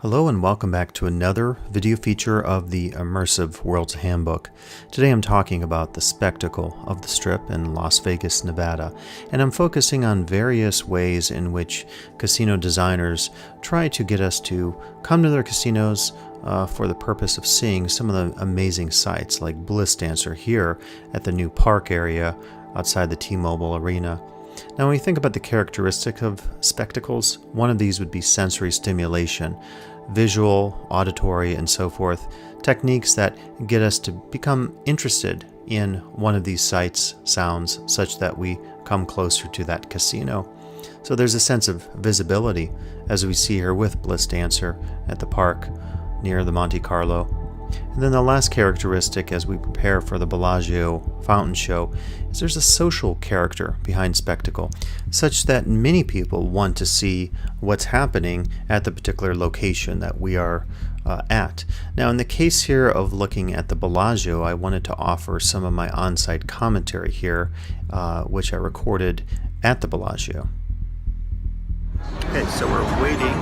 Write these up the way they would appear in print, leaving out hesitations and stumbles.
Hello and welcome back to another video feature of the Immersive Worlds Handbook. Today I'm talking about the spectacle of the Strip in Las Vegas, Nevada, and I'm focusing on various ways in which casino designers try to get us to come to their casinos for the purpose of seeing some of the amazing sights like Bliss Dancer here at the new park area outside the T-Mobile Arena. Now, when we think about the characteristic of spectacles, one of these would be sensory stimulation, visual, auditory, and so forth, techniques that get us to become interested in one of these sights, sounds, such that we come closer to that casino. So there's a sense of visibility, as we see here with Bliss Dancer at the park near the Monte Carlo. And then the last characteristic as we prepare for the Bellagio fountain show is there's a social character behind spectacle, such that many people want to see what's happening at the particular location that we are at. Now, in the case here of looking at the Bellagio, I wanted to offer some of my on-site commentary here, which I recorded at the Bellagio. Okay, so we're waiting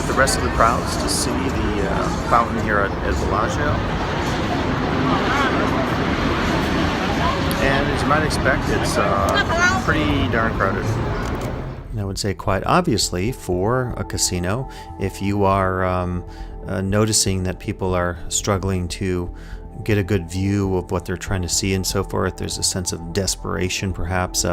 the rest of the crowds to see the fountain here at Bellagio. And as you might expect, it's pretty darn crowded. And I would say quite obviously for a casino, if you are noticing that people are struggling to get a good view of what they're trying to see and so forth, there's a sense of desperation perhaps.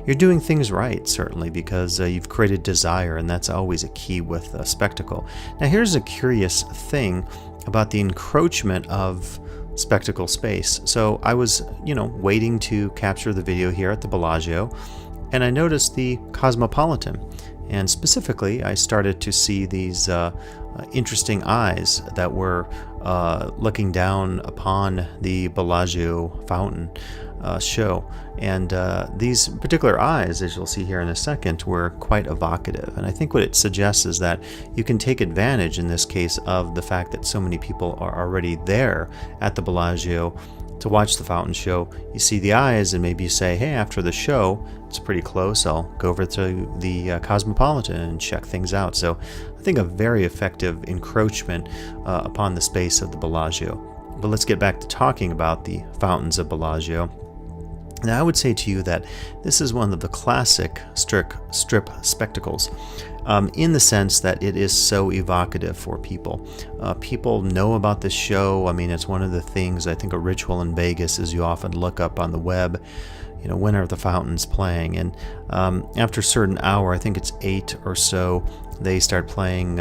You're doing things right, certainly, because you've created desire, and that's always a key with a spectacle. Now, here's a curious thing about the encroachment of spectacle space. So I was, waiting to capture the video here at the Bellagio, and I noticed the Cosmopolitan. And specifically, I started to see these interesting eyes that were looking down upon the Bellagio fountain show. And these particular eyes, as you'll see here in a second, were quite evocative. And I think what it suggests is that you can take advantage, in this case, of the fact that so many people are already there at the Bellagio to watch the fountain show. You see the eyes, and maybe you say, hey, after the show, it's pretty close, I'll go over to the Cosmopolitan and check things out. So I think a very effective encroachment upon the space of the Bellagio. But let's get back to talking about the fountains of Bellagio. Now, I would say to you that this is one of the classic strip spectacles, in the sense that it is so evocative for people. People know about this show. I mean, it's one of the things, I think, a ritual in Vegas is you often look up on the web, when are the fountains playing? And after a certain hour, I think it's 8 or so, they start playing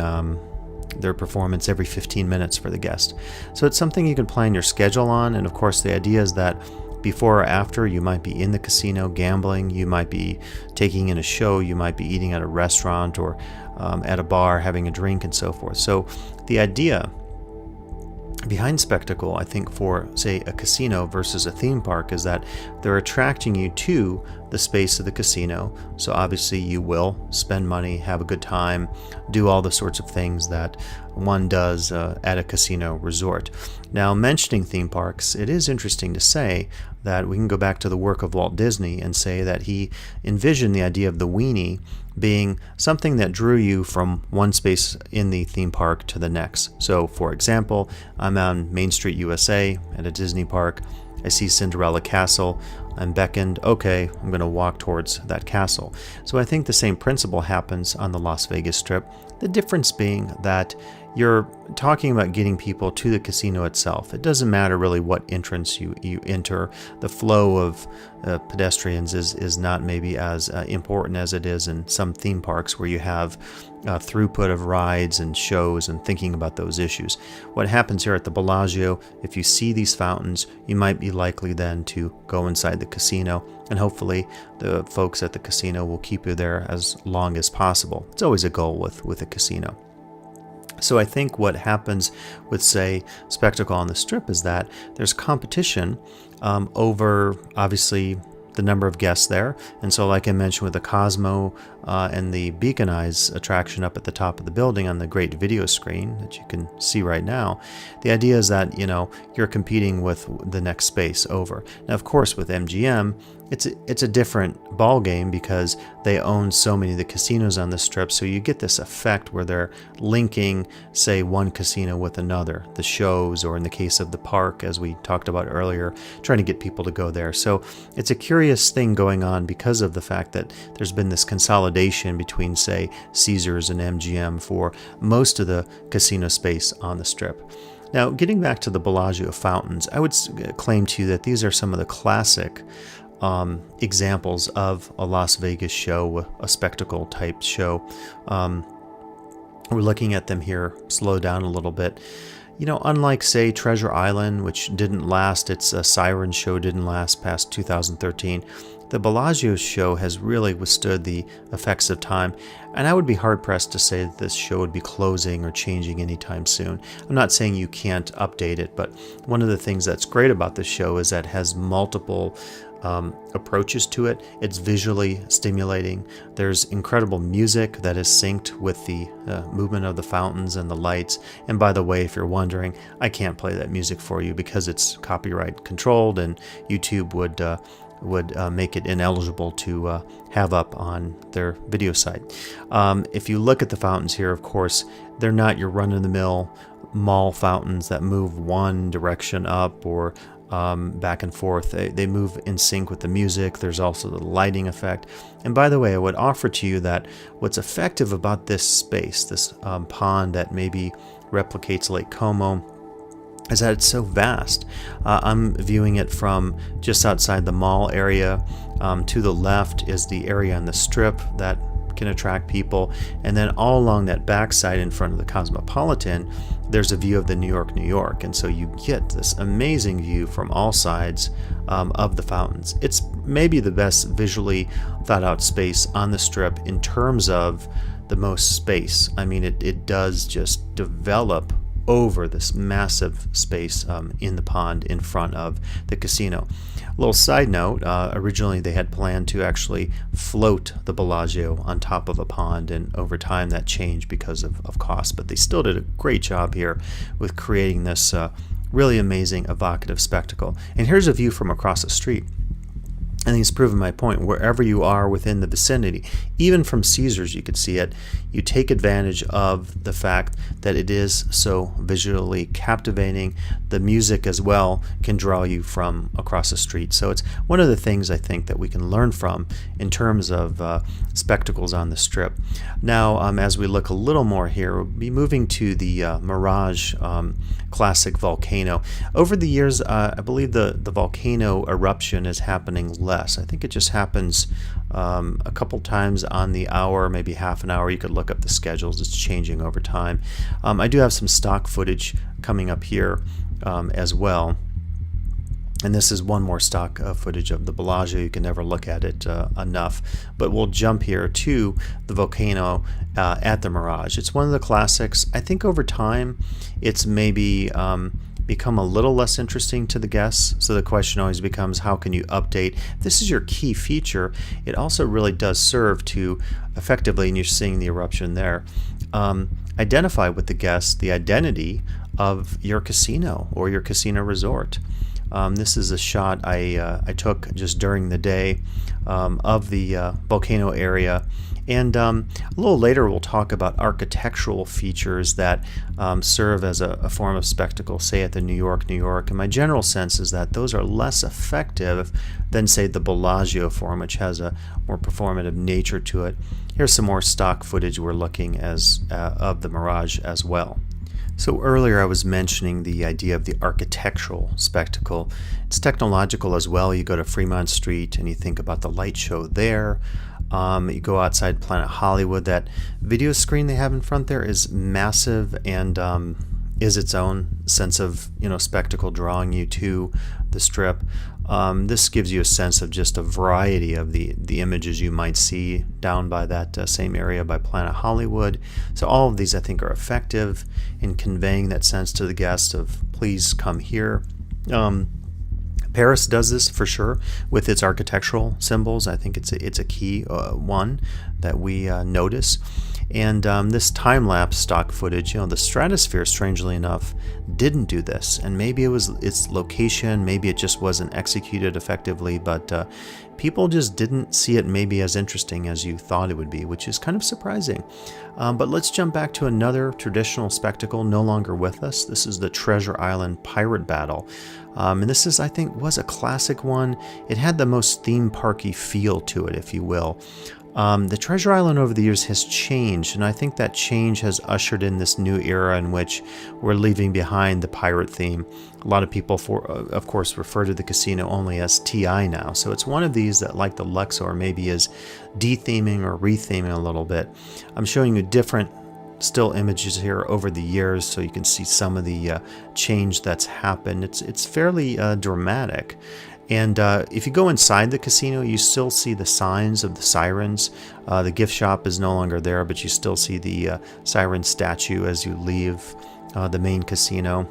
their performance every 15 minutes for the guest. So it's something you can plan your schedule on, and of course the idea is that before or after, you might be in the casino gambling, you might be taking in a show, you might be eating at a restaurant or at a bar having a drink and so forth. So the idea behind spectacle, I think, for, say, a casino versus a theme park is that they're attracting you to the space of the casino. So obviously you will spend money, have a good time, do all the sorts of things that one does at a casino resort. Now, mentioning theme parks, it is interesting to say that we can go back to the work of Walt Disney and say that he envisioned the idea of the weenie being something that drew you from one space in the theme park to the next. So, for example, I'm on Main Street, USA at a Disney park. I see Cinderella Castle. I'm beckoned. Okay, I'm going to walk towards that castle. So I think the same principle happens on the Las Vegas Strip. The difference being that you're talking about getting people to the casino itself. It doesn't matter really what entrance you enter. The flow of pedestrians is not maybe as important as it is in some theme parks where you have throughput of rides and shows and thinking about those issues. What happens here at the Bellagio, if you see these fountains, you might be likely then to go inside the casino, and hopefully the folks at the casino will keep you there as long as possible. It's always a goal with a casino. So I think what happens with, say, spectacle on the Strip is that there's competition over, obviously, the number of guests there. And so, like I mentioned with the Cosmo and the Beacon Eyes attraction up at the top of the building on the great video screen that you can see right now. The idea is that, you're competing with the next space over. Now, of course, with MGM, it's a different ball game because they own so many of the casinos on the strip, so you get this effect where they're linking, say, one casino with another, the shows, or in the case of the park, as we talked about earlier, trying to get people to go there. So it's a curious thing going on because of the fact that there's been this consolidation between, say, Caesars and MGM for most of the casino space on the strip. Now, getting back to the Bellagio fountains, I would claim to you that these are some of the classic examples of a Las Vegas show, a spectacle type show. We're looking at them here, slow down a little bit. Unlike, say, Treasure Island, which didn't last, its Siren show didn't last past 2013, the Bellagio show has really withstood the effects of time, and I would be hard-pressed to say that this show would be closing or changing anytime soon. I'm not saying you can't update it, but one of the things that's great about this show is that it has multiple approaches to it. It's visually stimulating. There's incredible music that is synced with the movement of the fountains and the lights. And by the way, if you're wondering, I can't play that music for you because it's copyright controlled, and YouTube would make it ineligible to have up on their video site. If you look at the fountains here, of course, they're not your run-of-the-mill mall fountains that move one direction up or back and forth. They move in sync with the music. There's also the lighting effect. And by the way, I would offer to you that what's effective about this space, this pond that maybe replicates Lake Como, is that it's so vast. I'm viewing it from just outside the mall area. To the left is the area on the strip that can attract people, and then all along that backside in front of the Cosmopolitan, there's a view of the New York, and so you get this amazing view from all sides of the fountains. It's maybe the best visually thought out space on the strip in terms of the most space. I mean, it does just develop over this massive space in the pond in front of the casino. A little side note, originally they had planned to actually float the Bellagio on top of a pond, and over time that changed because of cost, but they still did a great job here with creating this really amazing, evocative spectacle. And here's a view from across the street. I think it's proven my point. Wherever you are within the vicinity, even from Caesars, you could see it. You take advantage of the fact that it is so visually captivating. The music as well can draw you from across the street. So it's one of the things I think that we can learn from in terms of spectacles on the strip. Now, as we look a little more here, we'll be moving to the Mirage Classic Volcano. Over the years, I believe the volcano eruption is happening less. I think it just happens a couple times on the hour, maybe half an hour. You could look up the schedules. It's changing over time. I do have some stock footage coming up here as well. And this is one more stock footage of the Bellagio. You can never look at it enough. But we'll jump here to the volcano at the Mirage. It's one of the classics. I think over time it's maybe become a little less interesting to the guests. So the question always becomes, how can you update? If this is your key feature, it also really does serve to effectively, and you're seeing the eruption there, identify with the guests the identity of your casino or your casino resort. This is a shot I took just during the day of the volcano area. And a little later we'll talk about architectural features that serve as a form of spectacle, say at the New York. And my general sense is that those are less effective than, say, the Bellagio form, which has a more performative nature to it. Here's some more stock footage we're looking of the Mirage as well. So earlier I was mentioning the idea of the architectural spectacle. It's technological as well. You go to Fremont Street and you think about the light show there. You go outside Planet Hollywood. That video screen they have in front there is massive and is its own sense of spectacle, drawing you to the strip. This gives you a sense of just a variety of the images you might see down by that same area by Planet Hollywood. So all of these I think are effective in conveying that sense to the guest of please come here. Paris does this for sure with its architectural symbols. I think it's a key one that we notice. And this time-lapse stock footage, the Stratosphere, strangely enough, didn't do this. And maybe it was its location, maybe it just wasn't executed effectively, but people just didn't see it maybe as interesting as you thought it would be, which is kind of surprising. But let's jump back to another traditional spectacle no longer with us. This is the Treasure Island Pirate Battle. And this is, I think, was a classic one. It had the most theme parky feel to it, if you will. The Treasure Island over the years has changed, and I think that change has ushered in this new era in which we're leaving behind the pirate theme. A lot of people, of course, refer to the casino only as TI now, so it's one of these that, like the Luxor, maybe is de-theming or re-theming a little bit. I'm showing you different still images here over the years so you can see some of the change that's happened. It's fairly dramatic. And if you go inside the casino, you still see the signs of the sirens. The gift shop is no longer there, but you still see the siren statue as you leave the main casino.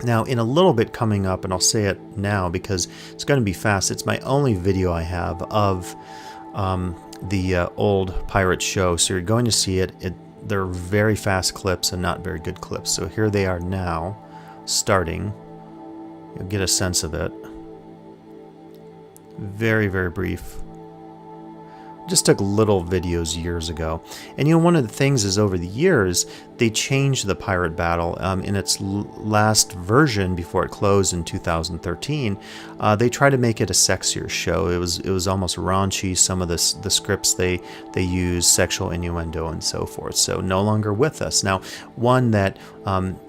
Now, in a little bit coming up, and I'll say it now because it's going to be fast, it's my only video I have of the old pirate show. So you're going to see it. They're very fast clips and not very good clips. So here they are now, starting. You'll get a sense of it. Very, very brief. Just took little videos years ago. And one of the things is over the years, they changed the pirate battle. In its last version, before it closed in 2013, they tried to make it a sexier show. It was almost raunchy. Some of the scripts they used, sexual innuendo and so forth. So no longer with us. Now, one that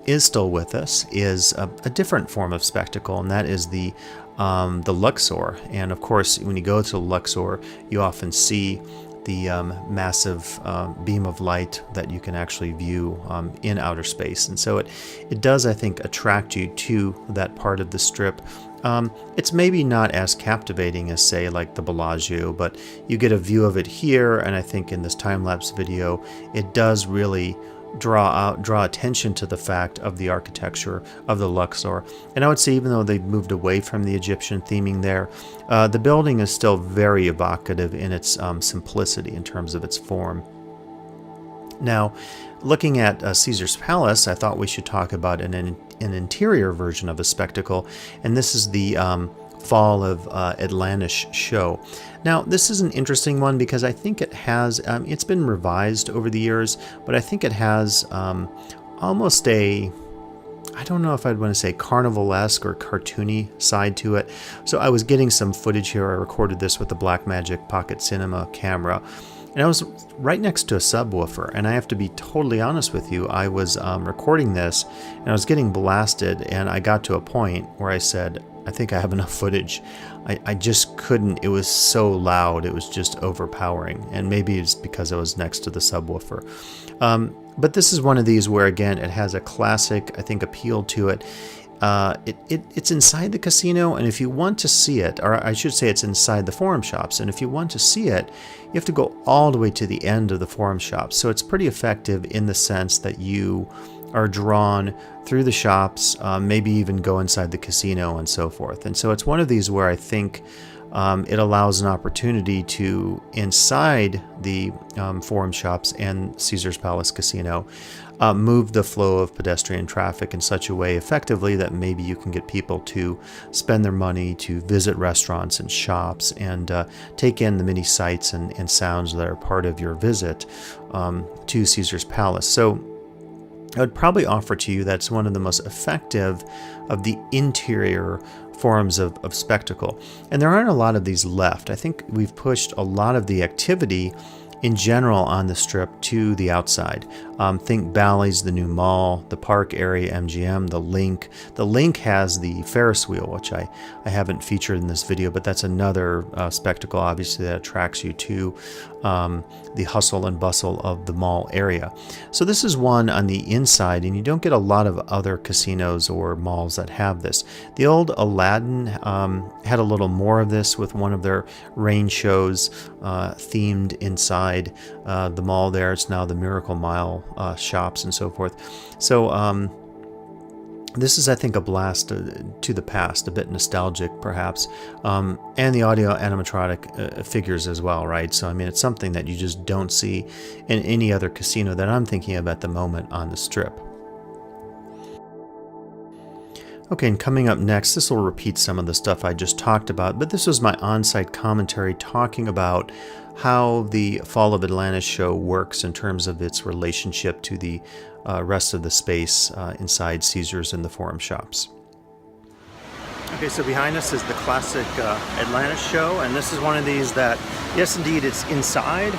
is still with us is a different form of spectacle, and that is the Luxor. And of course, when you go to Luxor, you often see the massive beam of light that you can actually view in outer space. And so it does, I think, attract you to that part of the strip. It's maybe not as captivating as, say, like the Bellagio, but you get a view of it here, and I think in this time-lapse video, it does really draw attention to the fact of the architecture of the Luxor. And I would say, even though they've moved away from the Egyptian theming there, the building is still very evocative in its simplicity in terms of its form. Now, looking at Caesar's Palace, I thought we should talk about an interior version of a spectacle, and this is the Fall of Atlantis show. Now, this is an interesting one because I think it has, it's been revised over the years, but I think it has almost I don't know if I'd want to say carnivalesque or cartoony side to it. So I was getting some footage here. I recorded this with the Blackmagic Pocket Cinema camera. And I was right next to a subwoofer, and I have to be totally honest with you, I was recording this, and I was getting blasted, and I got to a point where I said, I think I have enough footage. I just couldn't, it was so loud, it was just overpowering, and maybe it's because I was next to the subwoofer. But this is one of these where, again, it has a classic, I think, appeal to it. It's inside the casino, and if you want to see it, or I should say it's inside the forum shops, and if you want to see it, you have to go all the way to the end of the forum shops. So it's pretty effective in the sense that you are drawn through the shops, maybe even go inside the casino and so forth. And so it's one of these where I think it allows an opportunity to, inside the forum shops and Caesar's Palace Casino, move the flow of pedestrian traffic in such a way effectively that maybe you can get people to spend their money to visit restaurants and shops and take in the many sights and sounds that are part of your visit to Caesar's Palace. So I would probably offer to you that's one of the most effective of the interior forms of spectacle. And there aren't a lot of these left. I think we've pushed a lot of the activity in general on the strip to the outside. Think Bally's, the new mall, the park area, MGM, the Link. The Link has the Ferris wheel, which I haven't featured in this video, but that's another spectacle, obviously, that attracts you to the hustle and bustle of the mall area. So this is one on the inside, and you don't get a lot of other casinos or malls that have this. The old Aladdin had a little more of this with one of their rain shows themed inside the mall there. It's now the Miracle Mile shops and so forth. So This is, I think, a blast to the past, a bit nostalgic perhaps, and the audio animatronic figures as well, right? So, I mean, it's something that you just don't see in any other casino that I'm thinking of at the moment on the Strip. Okay, and coming up next, this will repeat some of the stuff I just talked about, but this was my on-site commentary talking about how the Fall of Atlantis show works in terms of its relationship to the rest of the space inside Caesars and the Forum shops. Okay, so behind us is the classic Atlantis show, and this is one of these that, yes, indeed, it's inside,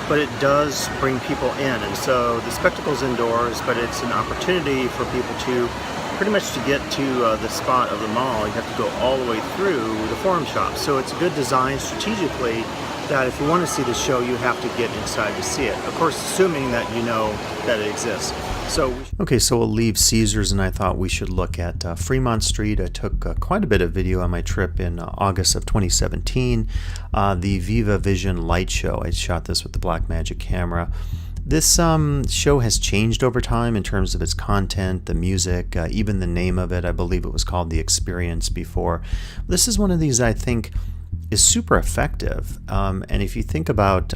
but it does bring people in. And so the spectacle's indoors, but it's an opportunity for people to pretty much to get to the spot of the mall. You have to go all the way through the Forum shops. So it's a good design strategically that if you want to see the show, you have to get inside to see it. Of course, assuming that you know that it exists. Okay, so we'll leave Caesars, and I thought we should look at Fremont Street. I took quite a bit of video on my trip in August of 2017. The Viva Vision Light Show. I shot this with the Blackmagic camera. This show has changed over time in terms of its content, the music, even the name of it. I believe it was called The Experience before. This is one of these I think is super effective. And if you think about,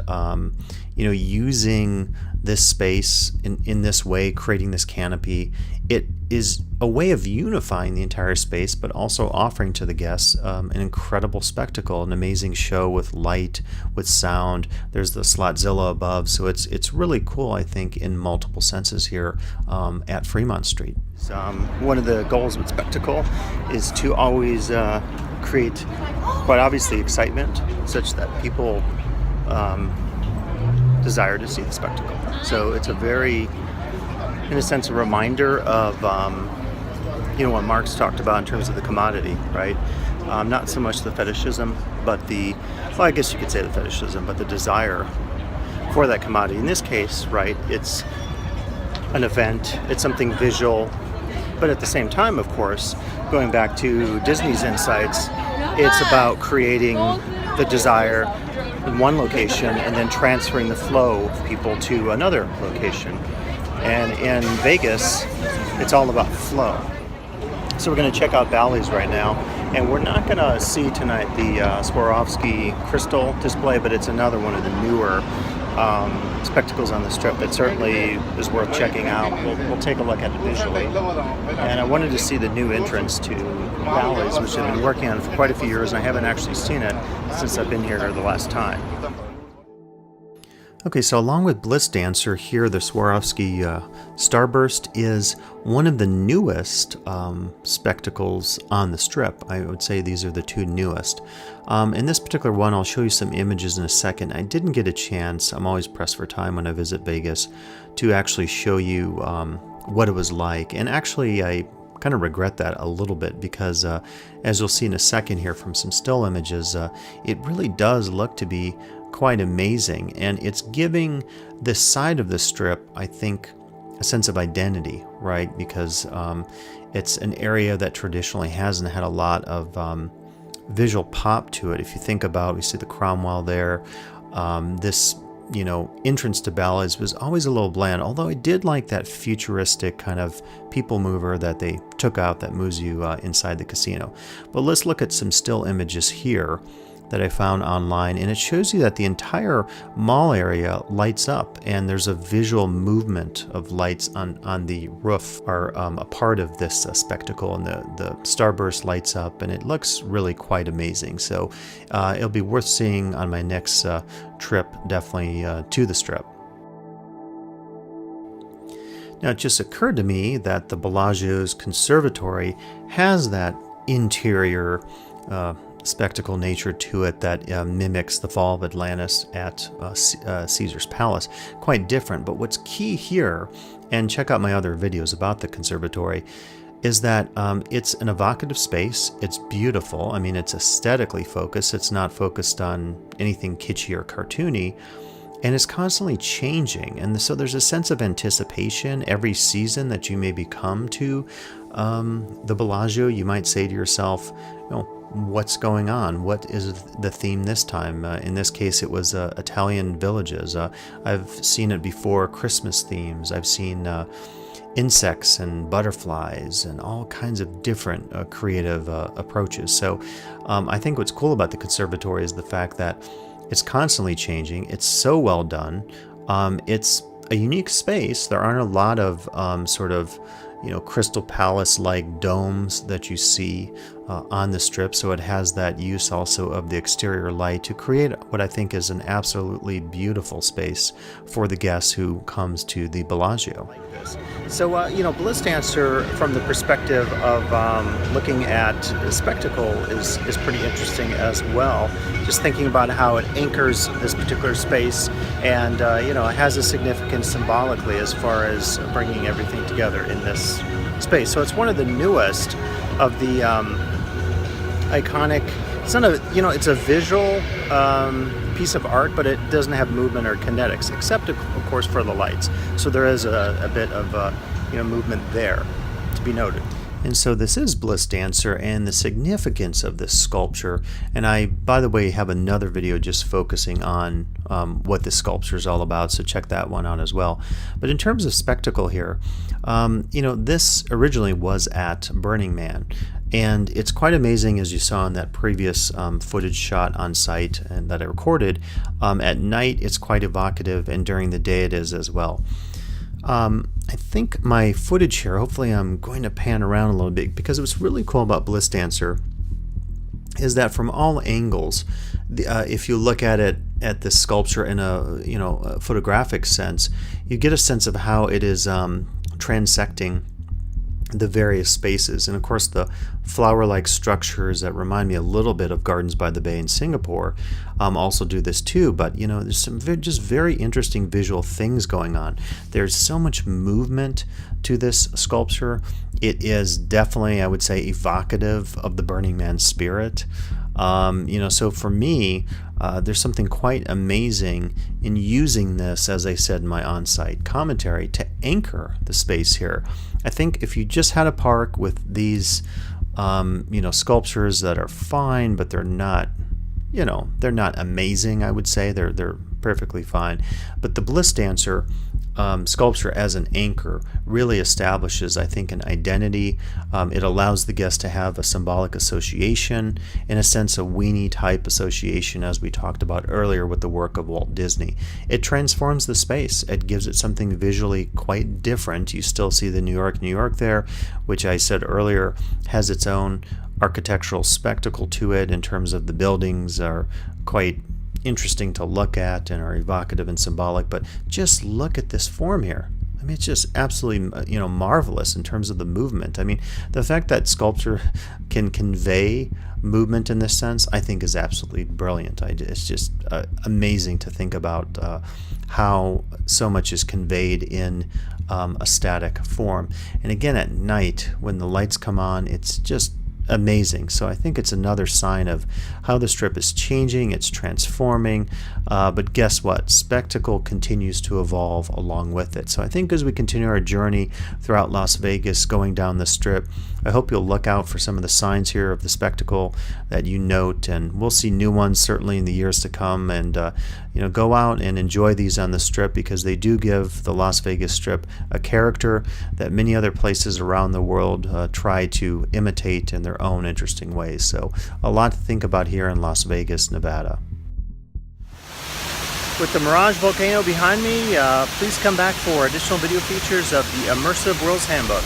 using this space in this way, creating this canopy, it is a way of unifying the entire space, but also offering to the guests an incredible spectacle, an amazing show with light, with sound. There's the Slotzilla above, so it's really cool, I think, in multiple senses here at Fremont Street. One of the goals with spectacle is to always create, quite obviously, excitement, such that people desire to see the spectacle. So it's a very, in a sense, a reminder of what Marx talked about in terms of the commodity, right? Not so much the fetishism, but I guess you could say the fetishism, but the desire for that commodity. In this case, right, it's an event, it's something visual, but at the same time, of course, going back to Disney's insights, it's about creating the desire in one location and then transferring the flow of people to another location. And in Vegas, it's all about flow. So we're going to check out Bally's right now, and we're not going to see tonight the Swarovski crystal display, but it's another one of the newer spectacles on the Strip that certainly is worth checking out. We'll take a look at it visually. And I wanted to see the new entrance to Bally's, which I've been working on for quite a few years, and I haven't actually seen it since I've been here the last time. Okay, so along with Bliss Dancer here, the Swarovski Starburst is one of the newest spectacles on the Strip. I would say these are the two newest. In this particular one, I'll show you some images in a second. I didn't get a chance, I'm always pressed for time when I visit Vegas, to actually show you what it was like. And actually, I kind of regret that a little bit because, as you'll see in a second here from some still images, it really does look to be quite amazing, and it's giving this side of the Strip, I think, a sense of identity, right? Because it's an area that traditionally hasn't had a lot of visual pop to it. If you think about, we see the Cromwell there, this entrance to Bally's was always a little bland, although I did like that futuristic kind of people mover that they took out that moves you inside the casino. But let's look at some still images here that I found online, and it shows you that the entire mall area lights up, and there's a visual movement of lights on the roof are a part of this spectacle, and the Starburst lights up, and it looks really quite amazing. So it'll be worth seeing on my next trip, definitely to the Strip. Now, it just occurred to me that the Bellagio's conservatory has that interior spectacle nature to it that mimics the Fall of Atlantis at Caesar's Palace. Quite different, but what's key here, and check out my other videos about the conservatory, is that it's an evocative space. It's beautiful. I mean, it's aesthetically focused. It's not focused on anything kitschy or cartoony, and it's constantly changing. And so there's a sense of anticipation every season that you maybe come to the Bellagio. You might say to yourself, what's going on? What is the theme this time? In this case, it was Italian villages. I've seen it before, Christmas themes. I've seen insects and butterflies and all kinds of different creative approaches. So I think what's cool about the conservatory is the fact that it's constantly changing. It's so well done. It's a unique space. There aren't a lot of sort of, Crystal Palace-like domes that you see on the Strip, so it has that use also of the exterior light to create what I think is an absolutely beautiful space for the guests who comes to the Bellagio. So, Bliss Dancer, from the perspective of looking at spectacle, is pretty interesting as well. Just thinking about how it anchors this particular space, and it has a significance symbolically as far as bringing everything together in this space. So it's one of the newest of the iconic. It's not it's a visual piece of art, but it doesn't have movement or kinetics, except of course for the lights. So there is a bit of movement there to be noted. And so this is Bliss Dancer and the significance of this sculpture. And I, by the way, have another video just focusing on what this sculpture is all about, so check that one out as well. But in terms of spectacle here, this originally was at Burning Man. And it's quite amazing, as you saw in that previous footage shot on site and that I recorded. At night, it's quite evocative, and during the day it is as well. I think my footage here, hopefully I'm going to pan around a little bit, because what's really cool about Bliss Dancer is that from all angles, if you look at it at this sculpture in a photographic sense, you get a sense of how it is transecting the various spaces. And of course the flower-like structures that remind me a little bit of Gardens by the Bay in Singapore also do this too. But there's some just very interesting visual things going on. There's so much movement to this sculpture. It is definitely, I would say, evocative of the Burning Man spirit. So for me, there's something quite amazing in using this, as I said in my on-site commentary, to anchor the space here. I think if you just had a park with these, sculptures that are fine, but they're not, they're not amazing, I would say. They're perfectly fine. But the Bliss Dancer sculpture as an anchor really establishes, I think, an identity. It allows the guest to have a symbolic association, in a sense a weenie type association, as we talked about earlier with the work of Walt Disney. It transforms the space. It gives it something visually quite different. You still see the New York there, which I said earlier has its own architectural spectacle to it in terms of the buildings are quite interesting to look at and are evocative and symbolic. But just look at this form here. I mean, it's just absolutely marvelous in terms of the movement. I mean, the fact that sculpture can convey movement in this sense, I think, is absolutely brilliant. It's just amazing to think about how so much is conveyed in a static form. And again, at night when the lights come on, it's just amazing. So I think it's another sign of how the Strip is changing, it's transforming, but guess what? Spectacle continues to evolve along with it. So I think as we continue our journey throughout Las Vegas, going down the Strip, I hope you'll look out for some of the signs here of the spectacle that you note, and we'll see new ones certainly in the years to come. And go out and enjoy these on the Strip, because they do give the Las Vegas Strip a character that many other places around the world try to imitate in their own interesting ways. So a lot to think about here in Las Vegas, Nevada. With the Mirage Volcano behind me, please come back for additional video features of the Immersive Worlds Handbook.